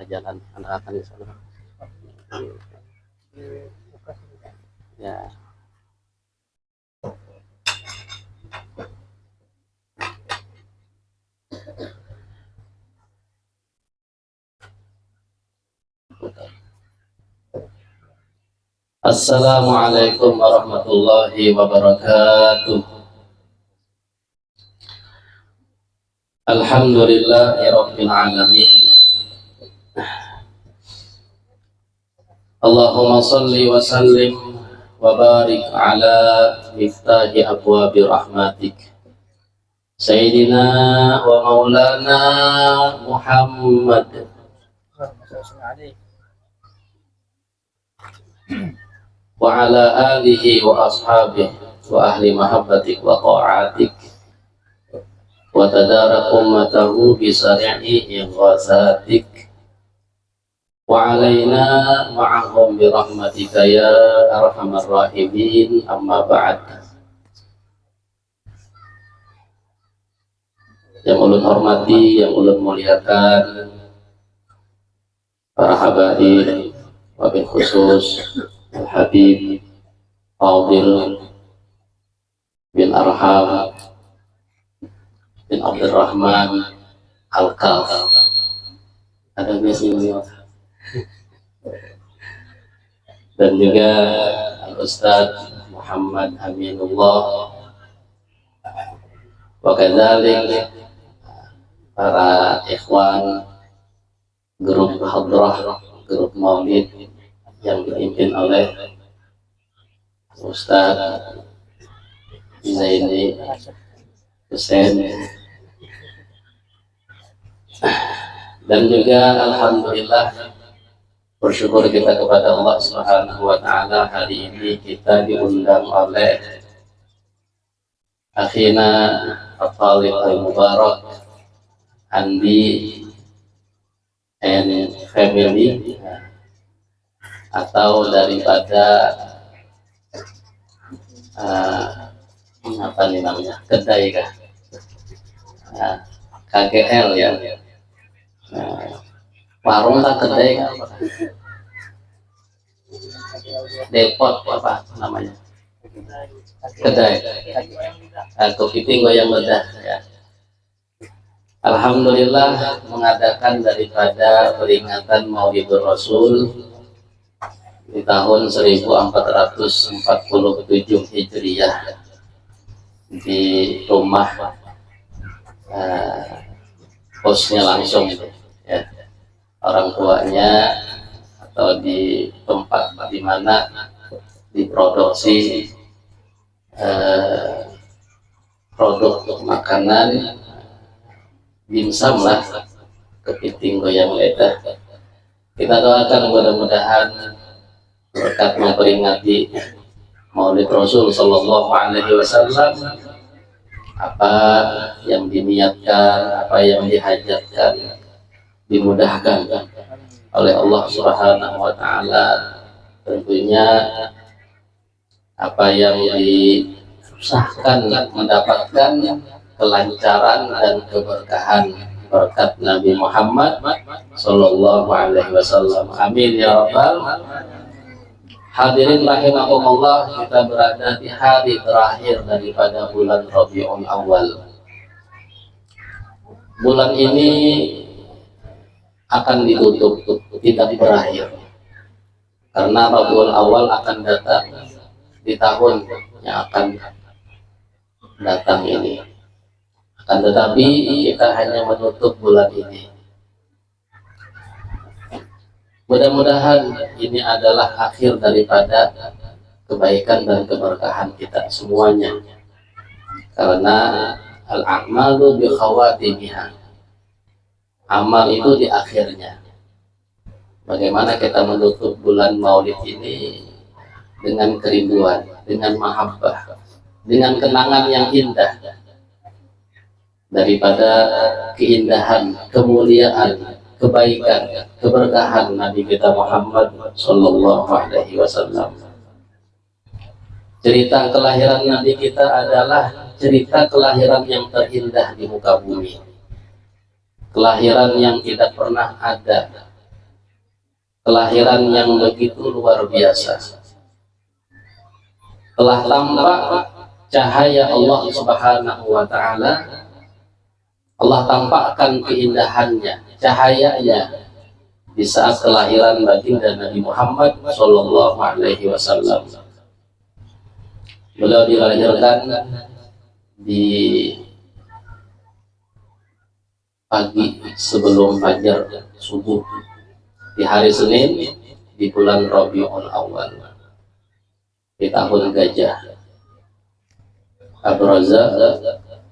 jalan anak akan di sana. Ya. Assalamualaikum warahmatullahi wabarakatuh. Alhamdulillahirabbil alamin. Allahumma shalli wa sallim wa barik ala miftahi abwabi rahmatik Sayyidina wa maulana Muhammad wa ala alihi wa ashabihi wa ahli mahabbatik wa ta'atik wa tadarak ummatahu bisari'i ighasatik wa alaina ma'ahum birahmatika ya arhamar rahimin. Amma ba'd. Yang ulun hormati, yang ulun muliakan para habaib, wabil khusus Al-Habib Fadil bin Arham bin Abdurrahman Al-Kaf. Ada biasanya dan juga Al-Ustadz Muhammad Aminullah wa kadzalik para ikhwan grup hadrah, grup maulid yang dipimpin oleh Ustadz Zaini Hussein, dan juga alhamdulillah bersyukur kita kepada Allah Subhanahu wa taala, hari ini kita diundang oleh akhina Al-Talib Al-Mubarak Andi and Family, atau daripada apa nih namanya, kedai kah, KGL ya, warung tak kedai kan, depot apa namanya, kedai, kepiting goyang bedah ya. Alhamdulillah mengadakan daripada peringatan Maulidur Rasul di tahun 1447 Hijriah di rumah bosnya langsung ya, orang tuanya, atau di tempat di mana diproduksi produk makanan dimsum lah, kepiting goyang lidah. Kita doakan mudah-mudahan berkat memperingati Maulid Rasul Sallallahu Alaihi Wasallam, apa yang diniatkan, apa yang dihajatkan dimudahkan oleh Allah Subhanahu wa taala. Tentunya apa yang disusahkan mendapatkan kelancaran dan keberkahan berkat Nabi Muhammad Sallallahu Alaihi Wasallam. Amin ya rabbal. Hadirin rahimakumullah, kita berada di hari terakhir daripada bulan Rabiul Awal. Bulan ini akan ditutup, tidak berakhir, karena Rabiul Awal akan datang di tahun yang akan datang ini. Akan tetapi kita hanya menutup bulan ini. Mudah-mudahan ini adalah akhir daripada kebaikan dan keberkahan kita semuanya, karena al-a'malu bi khawatimiha, amal itu di akhirnya. Bagaimana kita menutup bulan Maulid ini dengan kerinduan, dengan mahabbah, dengan kenangan yang indah daripada keindahan, kemuliaan, kebaikan, keberkahan Nabi kita Muhammad Sallallahu Alaihi Wasallam. Cerita kelahiran Nabi kita adalah cerita kelahiran yang terindah di muka bumi, kelahiran yang tidak pernah ada kelahiran yang begitu luar biasa. Telah tampak cahaya Allah Subhanahu wa Ta'ala. Allah tampakkan keindahannya, cahayanya di saat kelahiran baginda Nabi Muhammad Sallallahu Alaihi Wasallam. Beliau dilahirkan di pagi sebelum fajar subuh di hari Senin di bulan Rabiul Awal di tahun Gajah. Abraza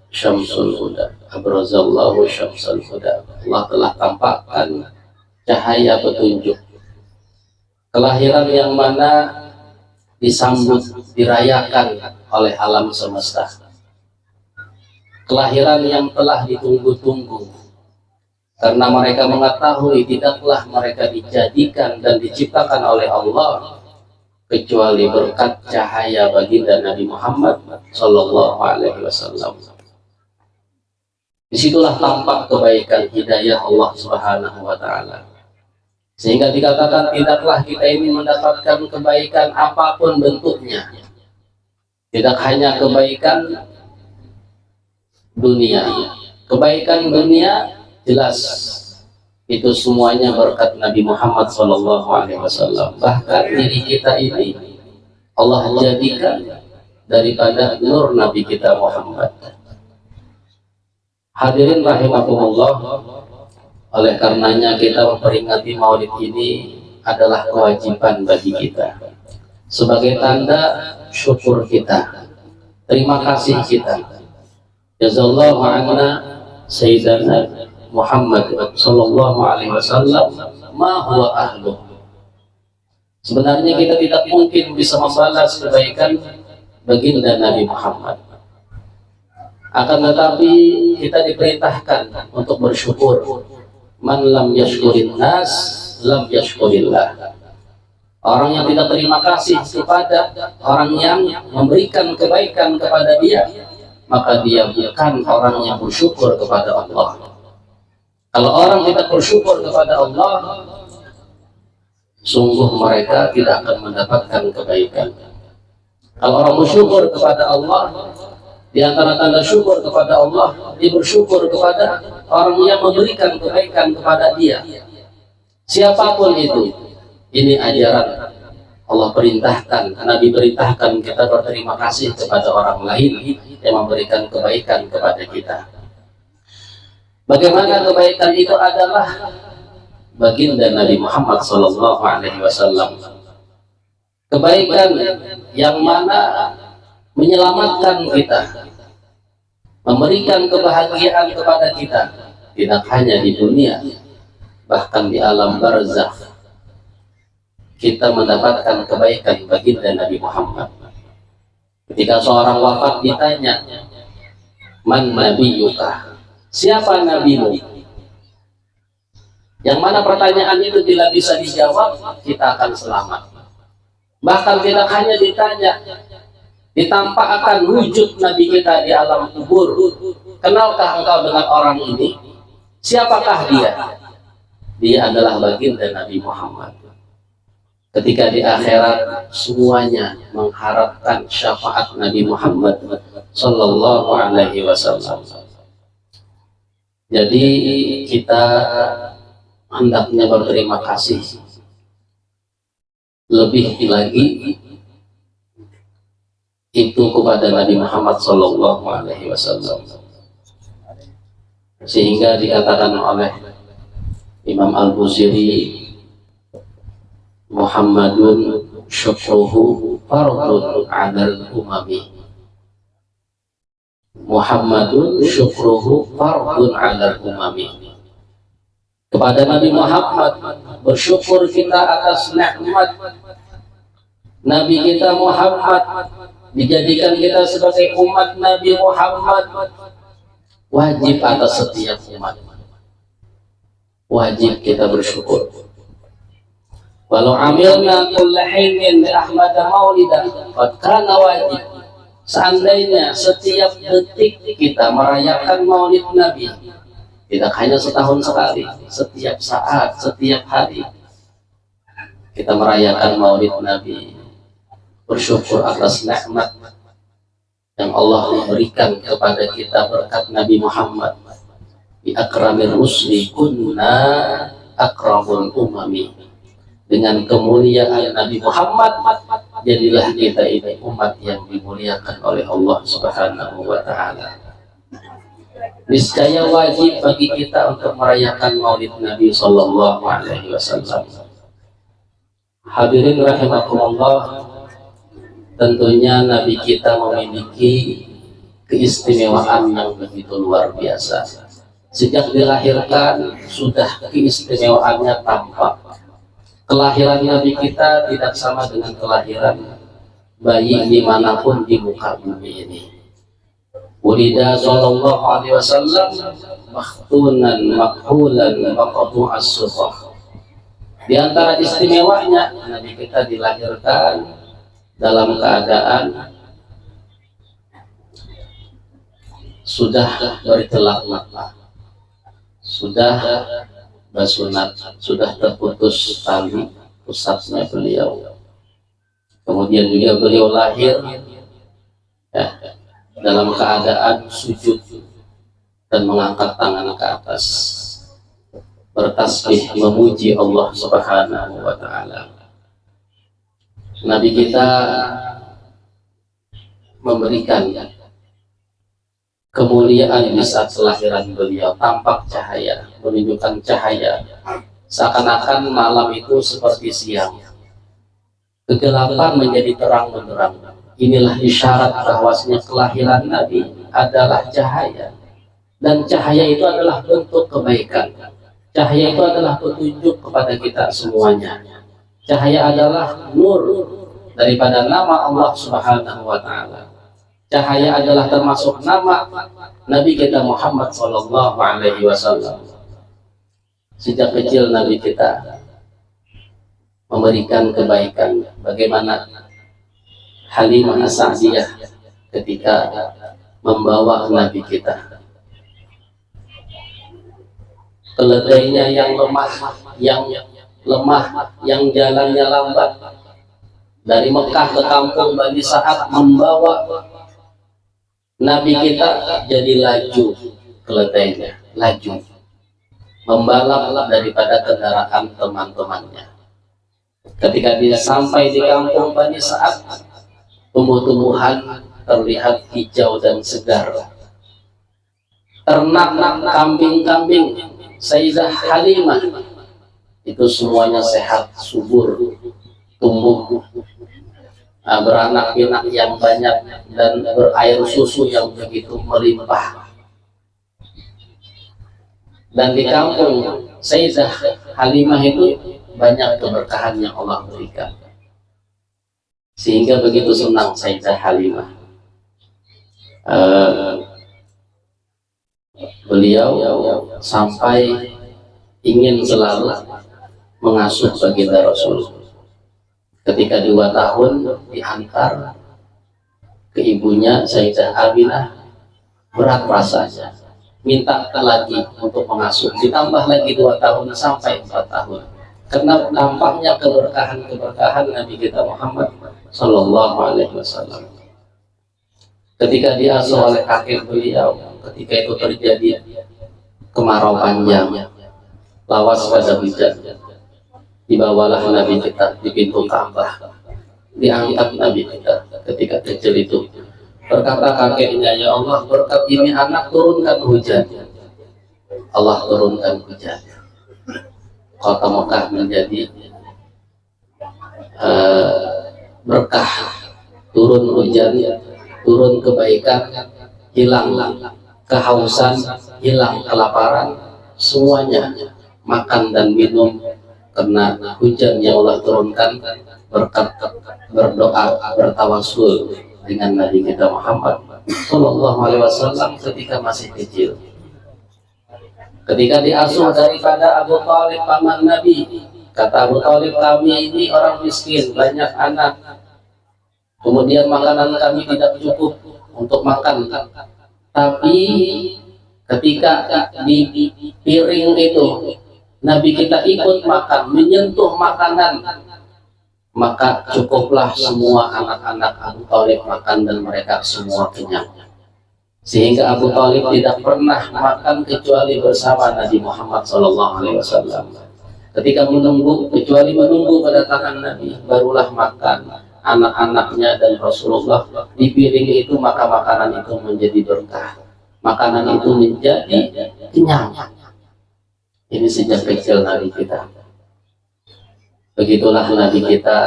Syamsul Huda, Abrazallahu Syamsul Huda. Allah telah tampakkan cahaya petunjuk, kelahiran yang mana disambut, dirayakan oleh alam semesta, kelahiran yang telah ditunggu-tunggu, karena mereka mengetahui tidaklah mereka dijadikan dan diciptakan oleh Allah kecuali berkat cahaya baginda Nabi Muhammad Sallallahu Alaihi Wasallam. Disitulah tampak kebaikan hidayah Allah Subhanahu Wa Taala, sehingga dikatakan tidaklah kita ini mendapatkan kebaikan apapun bentuknya, tidak hanya kebaikan dunia. Kebaikan dunia jelas itu semuanya berkat Nabi Muhammad SAW. Bahkan diri kita ini Allah jadikan daripada nur Nabi kita Muhammad. Hadirin rahimakumullah, oleh karenanya kita memperingati Maulid ini adalah kewajiban bagi kita sebagai tanda syukur kita, terima kasih kita. Jazallahu anna Sayyidina Muhammad Sallallahu Alaihi Wasallam ma huwa ahlu. Sebenarnya kita tidak mungkin bisa membalas kebaikan baginda Nabi Muhammad. Akan tetapi kita diperintahkan untuk bersyukur. Man lam yashkurin nas lam yashkurillah. Orang yang tidak terima kasih kepada orang yang memberikan kebaikan kepada dia, maka dia bukan orang yang bersyukur kepada Allah. Kalau orang tidak bersyukur kepada Allah, sungguh mereka tidak akan mendapatkan kebaikan. Kalau orang bersyukur kepada Allah, di antara tanda syukur kepada Allah, dia bersyukur kepada orang yang memberikan kebaikan kepada dia. Siapapun itu, ini ajaran Allah perintahkan, Nabi perintahkan kita berterima kasih kepada orang lain yang memberikan kebaikan kepada kita. Bagaimana kebaikan itu adalah baginda Nabi Muhammad SAW. Kebaikan yang mana menyelamatkan kita, memberikan kebahagiaan kepada kita, tidak hanya di dunia, bahkan di alam barzakh kita mendapatkan kebaikan baginda Nabi Muhammad. Ketika seorang wafat ditanya, man nabiyuka, siapa nabimu? Yang mana pertanyaan itu bila bisa dijawab, kita akan selamat. Bahkan tidak hanya ditanya, ditampakkan wujud Nabi kita di alam kubur. Kenalkah engkau dengan orang ini? Siapakah dia? Dia adalah baginda Nabi Muhammad. Ketika di akhirat semuanya mengharapkan syafaat Nabi Muhammad Sallallahu Alaihi Wasallam. Jadi kita hendaknya berterima kasih lebih lagi itu kepada Nabi Muhammad Sallallahu Alaihi Wasallam, sehingga dikatakan oleh Imam Al-Busiri, Muhammadun syukruhu fardun 'alal umami. Muhammadun syukruhu fardun 'alal umami. Kepada Nabi Muhammad bersyukur kita atas nikmat Nabi kita Muhammad, dijadikan kita sebagai umat Nabi Muhammad, wajib atas setiap umat. Wajib kita bersyukur. Walau amilna kulla hinin li Ahmad maulidah, qad kana wajib. Seandainya setiap detik kita merayakan maulid Nabi, tidak hanya setahun sekali, setiap saat, setiap hari, kita merayakan Maulid Nabi, bersyukur atas nikmat yang Allah berikan kepada kita berkat Nabi Muhammad. Bi akramir rusli kunna akramul umami. Dengan kemuliaan Nabi Muhammad, jadilah kita ini umat yang dimuliakan oleh Allah Subhanahu wa Ta'ala. Niscaya wajib bagi kita untuk merayakan Maulid Nabi Sallallahu Alaihi Wasallam. Hadirin rahimakumullah, tentunya Nabi kita memiliki keistimewaan yang begitu luar biasa. Sejak dilahirkan sudah keistimewaannya tampak. Kelahiran Nabi kita tidak sama dengan kelahiran bayi dimanapun di muka bumi ini. Wulida sallallahu alaihi wasallam makhtunan makhulan maqtu'as sufah. Di antara istimewanya, Nabi kita dilahirkan dalam keadaan sudah bercelak mata, sudah basunat, sudah terputus tali pusatnya beliau. Kemudian juga beliau lahir ya, dalam keadaan sujud dan mengangkat tangan ke atas, bertasbih memuji Allah Subhanahu wa Ta'ala. Nabi kita memberikan kemuliaan di saat kelahiran beliau, tampak cahaya, menunjukkan cahaya, seakan-akan malam itu seperti siang, kegelapan menjadi terang benderang. Inilah isyarat bahwasanya kelahiran Nabi adalah cahaya, dan cahaya itu adalah bentuk kebaikan. Cahaya itu adalah petunjuk kepada kita semuanya. Cahaya adalah nur daripada nama Allah Subhanahu wa Ta'ala. Cahaya adalah termasuk nama Nabi kita Muhammad Sallallahu Alaihi Wasallam. Sejak kecil Nabi kita memberikan kebaikan. Bagaimana Halimah As-Sa'diyah ketika membawa Nabi kita, keledainya yang lemah, yang jalannya lambat, dari Mekah ke kampung Bani Sa'ad membawa Nabi kita jadi laju, keledainya laju, membalap daripada kendaraan teman-temannya. Ketika dia sampai di kampung Bani Sa'ad, tumbuh-tumbuhan terlihat hijau dan segar. Ternak kambing-kambing Sayyidah Halimah itu semuanya sehat, subur, tumbuh, beranak pinak yang banyak, dan berair susu yang begitu melimpah. Dan di kampung Sayyidah Halimah itu banyak keberkahan yang Allah berikan, sehingga begitu senang Sayyidah Halimah. Beliau sampai ingin selalu mengasuh baginda Rasul. Ketika 2 tahun diantar ke ibunya Sayyidah Aminah, berat rasanya, minta lagi untuk mengasuh, ditambah lagi 2 tahun sampai 4 tahun. Karena nampaknya keberkahan Nabi kita Muhammad Sallallahu Alaihi Wasallam. Ketika diasuh oleh kakek beliau, ketika itu terjadi kemarau panjang, lawas pada hujan, dibawalah Nabi kita di pintu Ka'bah, diangkat Nabi kita ketika kecil itu. Berkata kakeknya, ya Allah, berkat ini anak turunkan hujan. Allah turunkan hujan. Kota Mekah menjadi berkah, turun hujan, turun kebaikan, hilang kehausan, hilang kelaparan, semuanya makan dan minum karena hujan yang Allah turunkan berkat berdoa, bertawasul dengan Nabi kita Muhammad Sallallahu Alaihi Wasallam ketika masih kecil. Ketika diasuh daripada Abu Thalib paman Nabi, kata Abu Thalib, kami ini orang miskin, banyak anak, kemudian makanan kami tidak cukup untuk makan. Tapi ketika di piring itu Nabi kita ikut makan, menyentuh makanan maka cukuplah semua anak-anak Abu Thalib makan dan mereka semua kenyang. Sehingga Abu Thalib tidak pernah makan kecuali bersama Nabi Muhammad SAW. Ketika menunggu, kecuali menunggu kedatangan Nabi, barulah makan anak-anaknya dan Rasulullah di piring itu, maka makanan itu menjadi berkah, makanan itu menjadi kenyang. Ini sejak kecil Nabi kita. Begitulah Nabi kita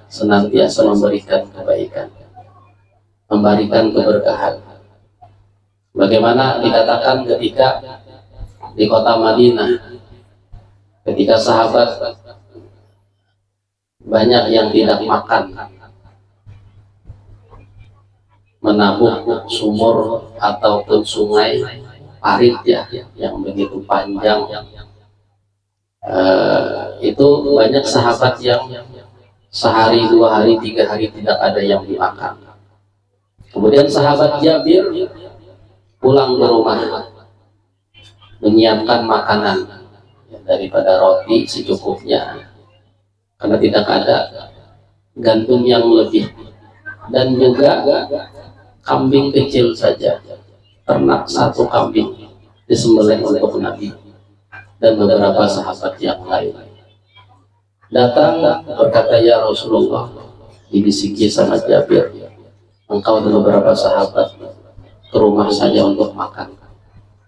senantiasa memberikan kebaikan, memberikan keberkahan. Bagaimana dikatakan ketika di kota Madinah, ketika sahabat banyak yang tidak makan, menabuh sumur ataupun sungai parit ya, yang begitu panjang, itu banyak sahabat yang sehari, 2 hari, 3 hari tidak ada yang dimakan. Kemudian sahabat Jabir pulang ke rumah menyiapkan makanan daripada roti secukupnya, karena tidak ada gandum yang lebih, dan juga kambing kecil saja, ternak 1 kambing disembelih untuk Nabi dan beberapa sahabat yang lain. Datang berkata, ya Rasulullah, dibisiki sama Jabir, engkau dan beberapa sahabat ke rumah saya untuk makan,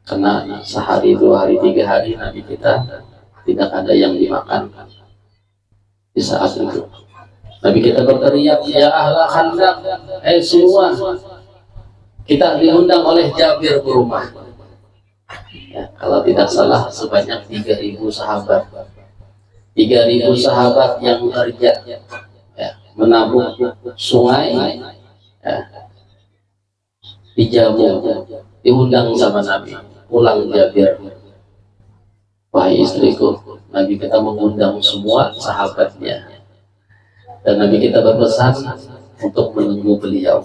karena sehari, 2 hari, 3 hari Nabi kita tidak ada yang dimakan. Di saat itu Nabi kita berteriak, ya ahla Khandaq, semua, kita diundang oleh Jabir ke rumah. Ya, kalau tidak salah sebanyak 3.000 sahabat, 3.000 sahabat yang kerja, ya, menabuh sungai, ya, dijamu, diundang sama Nabi. Pulang Jabir, wahai istriku, Nabi kita mengundang semua sahabatnya, dan Nabi kita berpesan untuk menunggu beliau.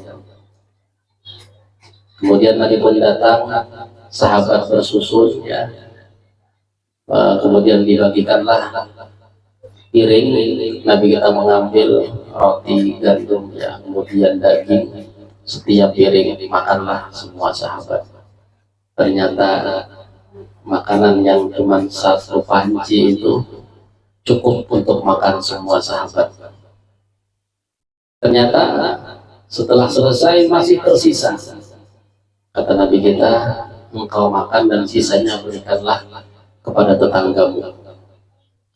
Kemudian Nabi pun datang, sahabat bersusun, ya. Kemudian dibagikanlah piring, Nabi kita mengambil roti gandum, ya, kemudian daging, setiap piring dimakanlah semua sahabat. Ternyata makanan yang cuma 1 panci itu cukup untuk makan semua sahabat. Ternyata setelah selesai masih tersisa. Kata Nabi kita, engkau makan dan sisanya berikanlah kepada tetanggamu.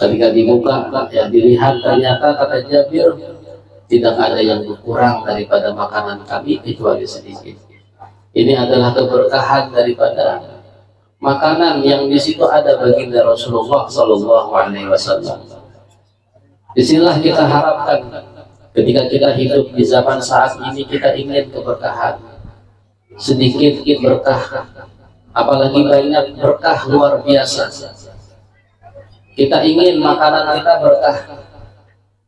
Ketika dibuka, ya, dilihat, ternyata kata Jabir, tidak ada yang berkurang daripada makanan kami kecuali sedikit. Ini adalah keberkahan daripada makanan yang di situ ada baginda Rasulullah SAW. Disinilah kita harapkan ketika kita hidup di zaman saat ini, kita ingin keberkahan, sedikit berkah, apalagi banyak berkah luar biasa. Kita ingin makanan kita berkah,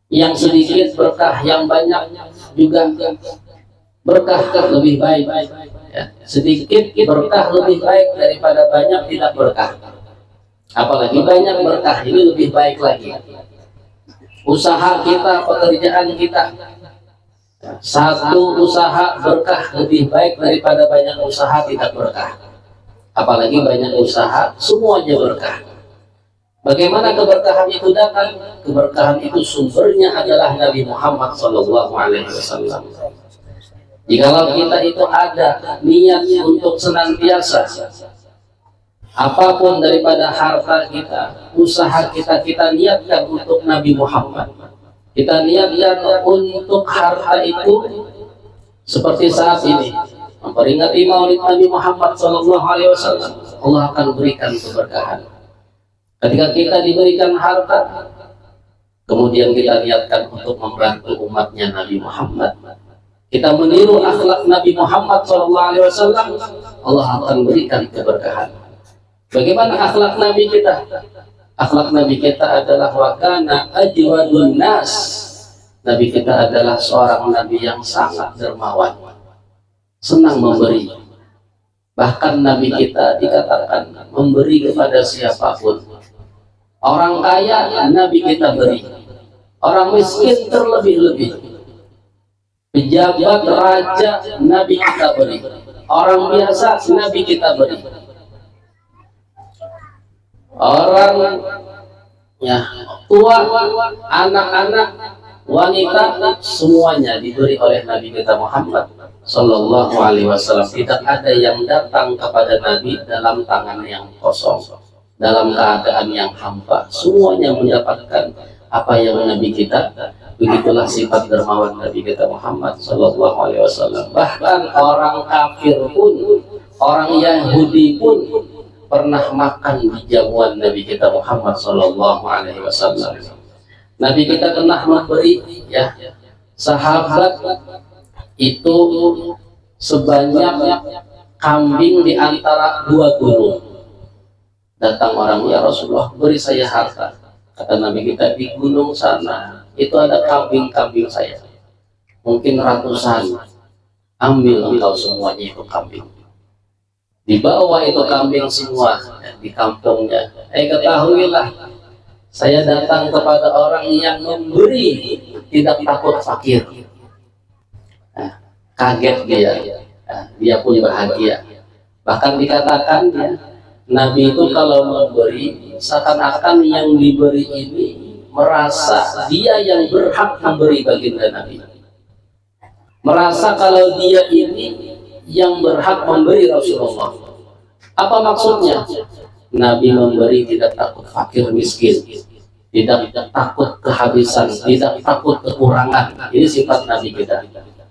yang sedikit berkah, yang banyak juga berkah lebih baik, ya. Sedikit berkah lebih baik daripada banyak tidak berkah, apalagi banyak berkah, ini lebih baik lagi. Usaha kita, pekerjaan kita, 1 usaha berkah lebih baik daripada banyak usaha tidak berkah, apalagi banyak usaha semuanya berkah. Bagaimana keberkahan itu datang? Keberkahan itu sumbernya adalah Nabi Muhammad SAW. Jikalau kita itu ada niat untuk senantiasa, apapun daripada harta kita, usaha kita, kita niatkan untuk Nabi Muhammad. Kita niatkan untuk harta itu, seperti saat ini memperingati Maulid Nabi Muhammad SAW, Allah akan berikan keberkahan. Ketika kita diberikan harta, kemudian kita niatkan untuk membantu umatnya Nabi Muhammad, kita meniru akhlak Nabi Muhammad SAW, Allah akan berikan keberkahan. Bagaimana akhlak Nabi kita? Akhlak Nabi kita adalah wakana ajwadun nas. Nabi kita adalah seorang Nabi yang sangat dermawan, senang memberi. Bahkan Nabi kita dikatakan memberi kepada siapapun. Orang kaya Nabi kita beri, orang miskin terlebih-lebih, pejabat raja Nabi kita beri, orang biasa Nabi kita beri, orang ya tua, anak-anak, wanita, semuanya diberi oleh Nabi kita Muhammad Sallallahu Alaihi Wasallam. Tidak ada yang datang kepada Nabi dalam tangan yang kosong, dalam keadaan yang hampa. Semuanya mendapatkan apa yang Nabi kita. Begitulah sifat dermawan Nabi kita Muhammad Sallallahu Alaihi Wasallam. Bahkan orang kafir pun, orang Yahudi pun pernah makan di jamuan Nabi kita Muhammad Sallallahu Alaihi Wasallam. Nabi kita pernah memberi ya sahabat itu sebanyak kambing di antara dua gunung. Datang orang, ya Rasulullah, beri saya harta. Kata Nabi kita, di gunung sana itu ada kambing-kambing saya, mungkin ratusan. Ambil engkau semuanya itu kambing. Dibawa itu kambing semua di kampungnya. Ketahuilah, saya datang kepada orang yang memberi, tidak takut fakir. Kaget dia, dia pun bahagia. Bahkan dikatakan ya, Nabi itu kalau memberi, seakan-akan yang diberi ini merasa dia yang berhak memberi baginda Nabi. Merasa kalau dia ini yang berhak memberi Rasulullah. Apa maksudnya? Nabi memberi tidak takut fakir miskin, tidak takut kehabisan, tidak takut kekurangan. Ini sifat Nabi kita.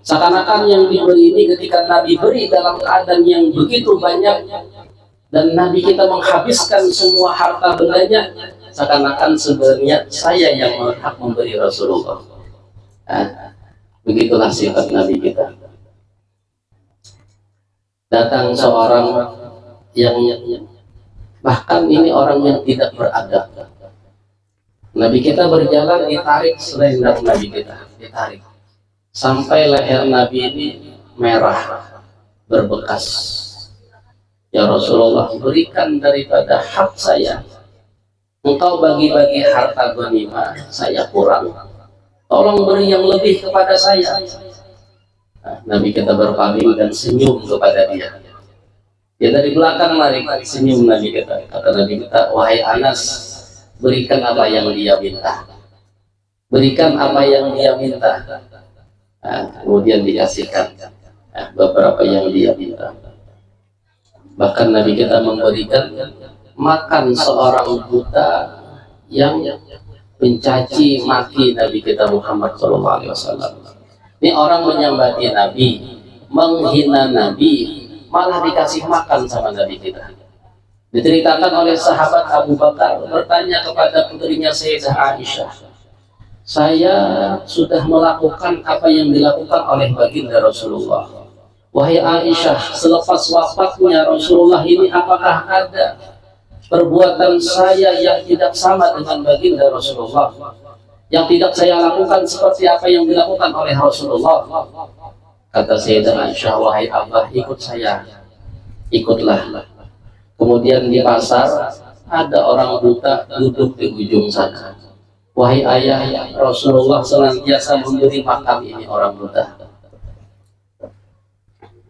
Seakan-akan yang diberi ini ketika Nabi beri dalam keadaan yang begitu banyak dan Nabi kita menghabiskan semua harta bendanya, seakan-akan sebenarnya saya yang berhak memberi Rasulullah. Begitulah sifat Nabi kita. Datang seorang yang bahkan ini orang yang tidak beradab. Nabi kita berjalan, ditarik selendang Nabi kita, ditarik sampai leher Nabi ini merah berbekas. Ya Rasulullah, berikan daripada hak saya. Engkau bagi-bagi harta ghanimah, saya kurang. Tolong beri yang lebih kepada saya. Nabi kita berpaling dan senyum kepada dia. Dia dari belakang lari, senyum Nabi kita. Kata Nabi kita, wahai Anas, berikan apa yang dia minta. Berikan apa yang dia minta. Kemudian dikasihkan beberapa yang dia minta. Bahkan Nabi kita memberikan makan seorang buta yang mencaci maki Nabi kita Muhammad SAW. Ini orang menyambati Nabi, menghina Nabi, malah dikasih makan sama Nabi kita. Diceritakan oleh sahabat Abu Bakar bertanya kepada putrinya Sayyidah Aisyah, saya sudah melakukan apa yang dilakukan oleh baginda Rasulullah. Wahai Aisyah, selepas wafatnya Rasulullah ini apakah ada perbuatan saya yang tidak sama dengan baginda Rasulullah, yang tidak saya lakukan seperti apa yang dilakukan oleh Rasulullah? Kata Sayyidah Aisyah, wahai Abah, ikut saya, ikutlah. Kemudian di pasar ada orang buta duduk di ujung sana. Wahai ayah, Rasulullah senantiasa memberi makan ini orang buta.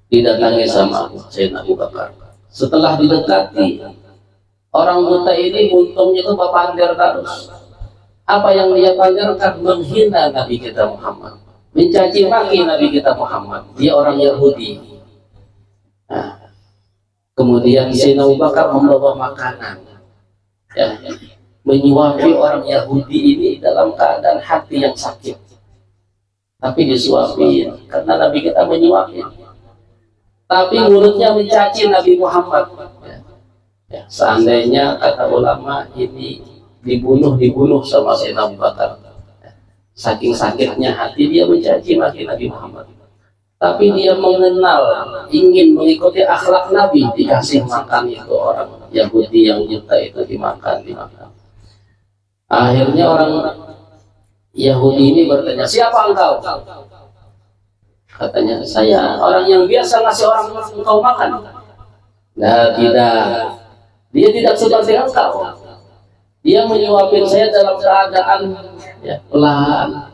Didatangi sama Sayyidina Abu Bakar. Setelah didekati, orang buta ini untungnya itu pander terus. Apa yang dia panderkan? Menghina Nabi kita Muhammad, mencaci maki Nabi kita Muhammad. Dia orang Yahudi. Kemudian Sayyidina Abu Bakar membawa makanan, menyuapi orang Yahudi ini dalam keadaan hati yang sakit, tapi disuapi karena Nabi kita menyuapi. Tapi mulutnya mencaci Nabi Muhammad. Seandainya kata ulama ini dibunuh sama Sayyidina Abu Bakar. Saking sakitnya hati dia mencaci maki Nabi Muhammad. Tapi dia mengenal, ingin mengikuti akhlak Nabi, dikasih makan itu orang Yahudi yang buta itu dimakan. Akhirnya orang Yahudi ini bertanya, siapa engkau? Katanya, saya orang yang biasa ngasih orang engkau makan. Nah, tidak. Dia tidak seperti engkau. Dia menyuapin saya dalam keadaan ya, pelan.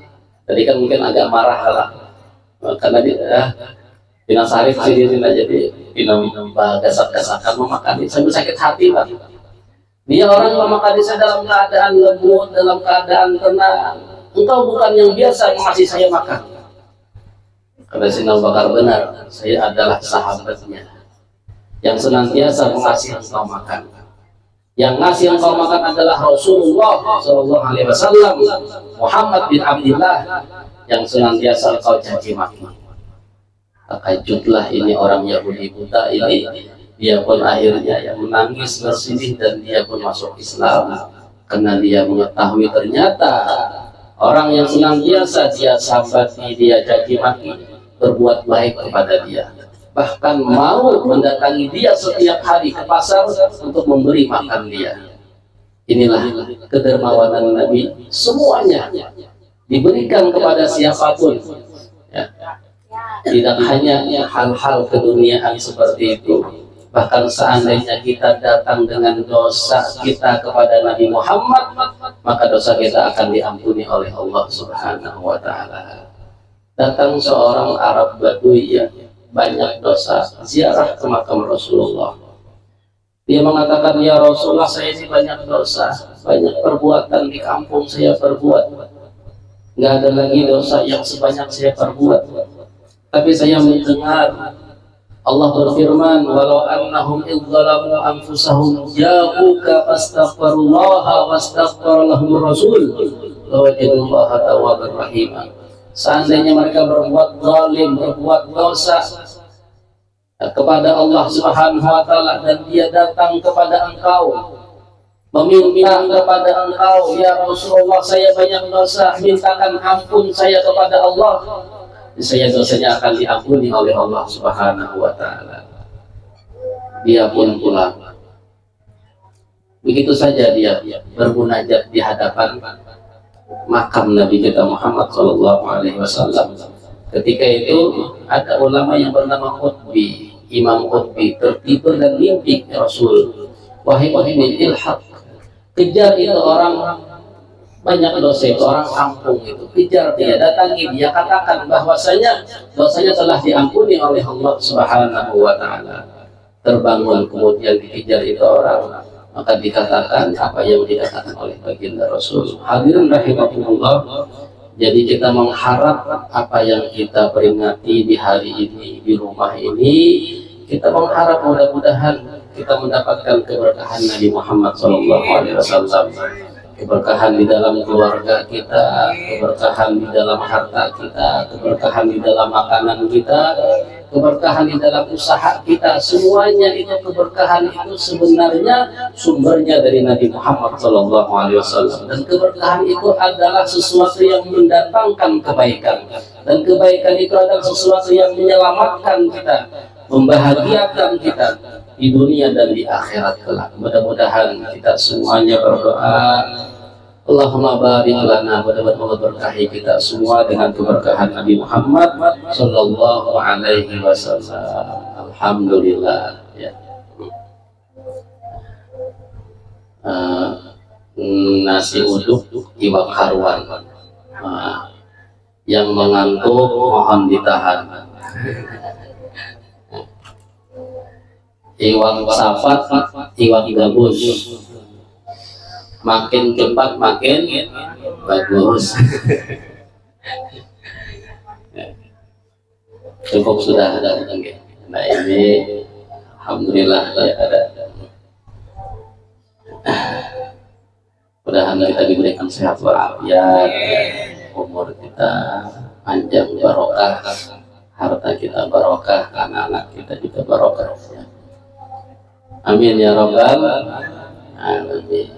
Tadi kan mungkin agak marah lah, karena dia Pinasari sendiri jadi minum gasak-gasakan memakan. Saya sakit hati Pak. Dia orang memakan saya dalam keadaan lembut, dalam keadaan tenang. Engkau bukan yang biasa mengasih saya makan. Kata Sayyidina Abu Bakar, benar, saya adalah sahabatnya yang senantiasa mengasih engkau makan. Yang ngasih engkau makan adalah Rasulullah Shallallahu Alaihi Wasallam, Muhammad bin Abdullah, yang senantiasa engkau caci maki. Takjublah ini orang Yahudi buta ini, dia pun akhirnya yang menangis bersedih dan dia pun masuk Islam karena dia mengetahui ternyata orang yang senantiasa dia sabati, dia caci maki, berbuat baik kepada dia, bahkan mau mendatangi dia setiap hari ke pasar untuk memberi makan dia. Inilah kedermawanan Nabi, semuanya diberikan kepada siapapun ya. Tidak hanya hal-hal keduniaan seperti itu, bahkan seandainya kita datang dengan dosa kita kepada Nabi Muhammad, maka dosa kita akan diampuni oleh Allah Subhanahu wa Ta'ala. Datang seorang Arab Badui ya, banyak dosa, ziarah ke makam Rasulullah. Dia mengatakan, ya Rasulullah, saya ini banyak dosa, banyak perbuatan di kampung saya perbuat, nggak ada lagi dosa yang sebanyak saya perbuat. Tapi saya mendengar Allah berfirman, walau annahum idzalamu anfusahum ja'uka fastaghfirullaha wastaghfara lahum rasul lawajadullaha tawwabar rahim. Seandainya mereka berbuat zalim, berbuat dosa kepada Allah Subhanahu wa Ta'ala, dan dia datang kepada engkau meminta kepada engkau, ya Rasulullah, saya banyak dosa, mintakan ampun saya kepada Allah, saya dosanya akan diampuni oleh Allah Subhanahu wa Ta'ala. Dia pun pulang. Begitu saja dia bermunajat di hadapan makam Nabi kita Muhammad Sallallahu Alaihi Wasallam. Ketika itu ada ulama yang bernama Qutbi, Imam Qutbi, tertidur dan mimpi Rasul, wahai Qutbi, ilhaq, kejar itu orang banyak dosa, itu orang kampung itu, kejar dia, datangi dia, katakan bahwasanya dosanya telah diampuni oleh Allah Subhanahu wa Ta'ala. Terbangun kemudian dikejar itu orang, maka dikatakan apa yang dikatakan oleh baginda Rasul. Hadirin rahimahumullah, jadi kita mengharap apa yang kita peringati di hari ini, di rumah ini, kita mengharap mudah-mudahan kita mendapatkan keberkahan Nabi Muhammad SAW, keberkahan di dalam keluarga kita, keberkahan di dalam harta kita, keberkahan di dalam makanan kita, keberkahan di dalam usaha kita. Semuanya itu keberkahan itu sebenarnya sumbernya dari Nabi Muhammad SAW, dan keberkahan itu adalah sesuatu yang mendatangkan kebaikan, dan kebaikan itu adalah sesuatu yang menyelamatkan kita, membahagiakan kita di dunia dan di akhirat kelak. Mudah-mudahan kita semuanya berdoa, Allahumma barik lana, mudah-mudahan Allah berkahi kita semua dengan keberkahan Nabi Muhammad Sallallahu Alaihi Wasallam. Alhamdulillah ya. Nasi uduk iwak harwan, yang mengantuk mohon ditahan. Iwak safat, iwak gabus, makin cepat makin bagus. Cukup sudah ada. Nah ini alhamdulillah ya ada. Mudah-mudahan kita diberikan sehat walafiat, umur kita panjang barokah, harta kita barokah, anak-anak kita juga barokah. Amin ya rabbal alamin.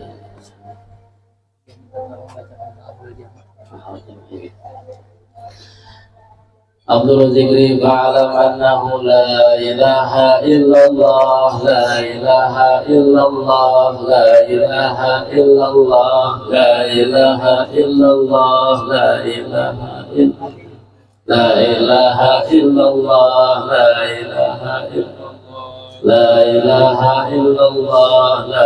Abdul Zikri fa'alam annahu la ilaha illallah, la ilaha illallah, la ilaha illallah, la ilaha illallah, la ilaha illallah, la ilaha illallah, la ilaha illallah, la ilaha illallah, la